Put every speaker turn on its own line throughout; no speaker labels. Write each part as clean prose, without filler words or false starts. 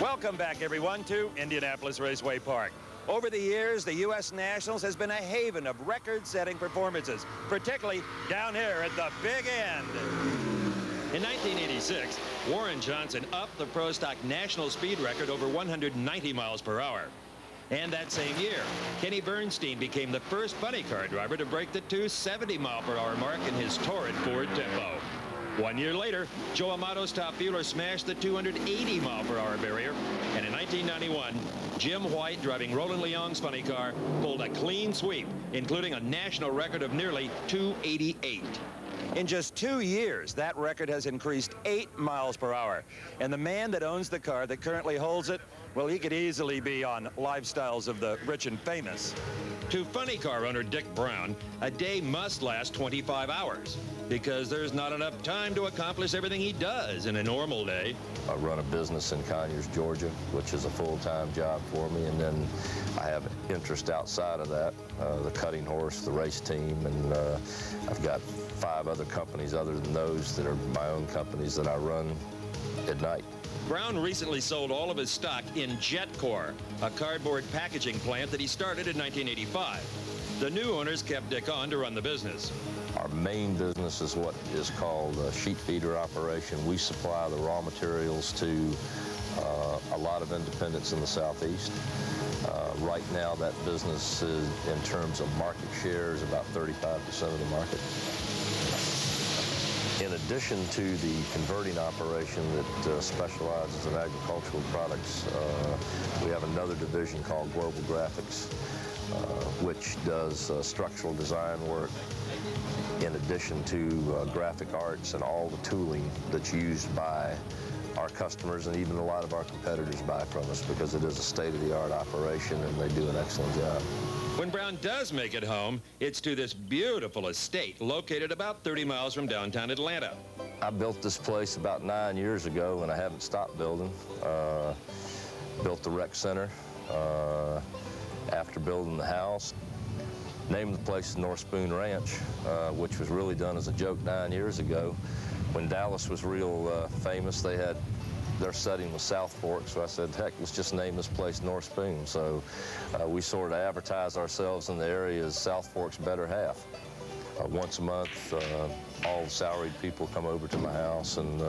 Welcome back, everyone, to Indianapolis Raceway Park. Over the years, the U.S. Nationals has been a haven of record-setting performances, particularly down here at the big end. In 1986, Warren Johnson upped the Pro Stock national speed record over 190 miles per hour. And that same year, Kenny Bernstein became the first funny car driver to break the 270-mile-per-hour mark in his torrid Ford Tempo. 1 year later, Joe Amato's top fueler smashed the 280-mile-per-hour barrier. And in 1991, Jim White, driving Roland Leong's funny car, pulled a clean sweep, including a national record of nearly 288. In just 2 years, that record has increased 8 miles per hour. And the man that owns the car that currently holds it, well, he could easily be on Lifestyles of the Rich and Famous. To funny car owner Dick Brown, a day must last 25 hours because there's not enough time to accomplish everything he does in a normal day.
I run a business in Conyers, Georgia, which is a full-time job for me, and then I have interest outside of that, the cutting horse, the race team, and I've got 5 other companies other than those that are my own companies that I run at night.
Brown recently sold all of his stock in Jetcore, a cardboard packaging plant that he started in 1985. The new owners kept Dick on to run the business.
Our main business is what is called a sheet feeder operation. We supply the raw materials to a lot of independents in the Southeast. Right now, that business is, in terms of market share, is about 35% of the market. In addition to the converting operation that specializes in agricultural products, we have another division called Global Graphics, which does structural design work in addition to graphic arts and all the tooling that's used by our customers, and even a lot of our competitors buy from us because it is a state-of-the-art operation and they do an excellent job.
When Brown does make it home, it's to this beautiful estate located about 30 miles from downtown Atlanta.
I built this place about 9 years ago, and I haven't stopped building. Built the rec center after building the house. Named the place North Spoon Ranch, which was really done as a joke 9 years ago. When Dallas was real famous, they had their setting was South Fork, so I said, heck, let's just name this place North Spoon. So we sort of advertise ourselves in the area as South Fork's better half. Once a month, all the salaried people come over to my house, and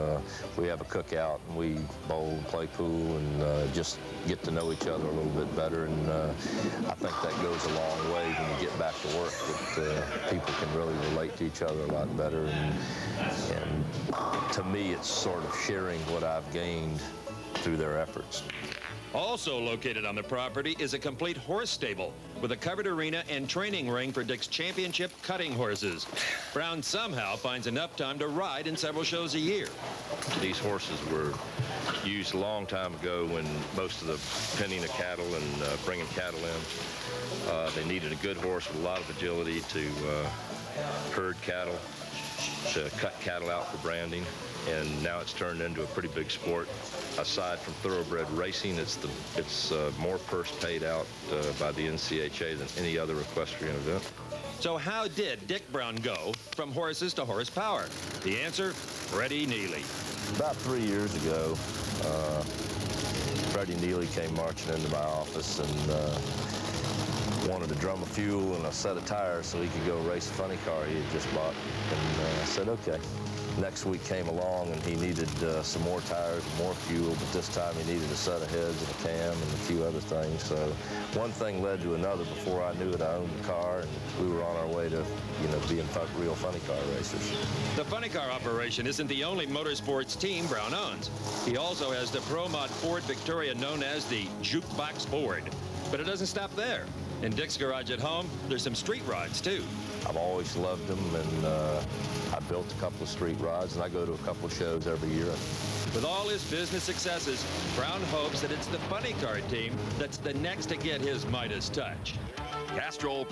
we have a cookout, and we bowl and play pool and just get to know each other a little bit better. And I think that goes a long way when you get back to work, that people can really relate to each other a lot better. And to me, it's sort of sharing what I've gained through their efforts.
Also located on the property is a complete horse stable with a covered arena and training ring for Dick's championship cutting horses. Brown somehow finds enough time to ride in several shows a year.
These horses were used a long time ago when most of the penning of cattle and bringing cattle in. They needed a good horse with a lot of agility to herd cattle, to cut cattle out for branding, and now it's turned into a pretty big sport. Aside from thoroughbred racing, it's more purse paid out by the NCHA than any other equestrian event.
So how did Dick Brown go from horses to horsepower? The answer, Freddie Neely.
About 3 years ago, Freddie Neely came marching into my office and wanted a drum of fuel and a set of tires so he could go race a funny car he had just bought. And I said, okay. Next week came along and he needed some more tires and more fuel, but this time he needed a set of heads and a cam and a few other things. So one thing led to another. Before I knew it, I owned the car, and we were on our way to, being real funny car racers.
The funny car operation isn't the only motorsports team Brown owns. He also has the Pro Mod Ford Victoria known as the Jukebox Ford. But it doesn't stop there. In Dick's garage at home, there's some street rods, too.
I've always loved them, and I built a couple of street rods, and I go to a couple of shows every year.
With all his business successes, Brown hopes that it's the funny car team that's the next to get his Midas touch.
Castrol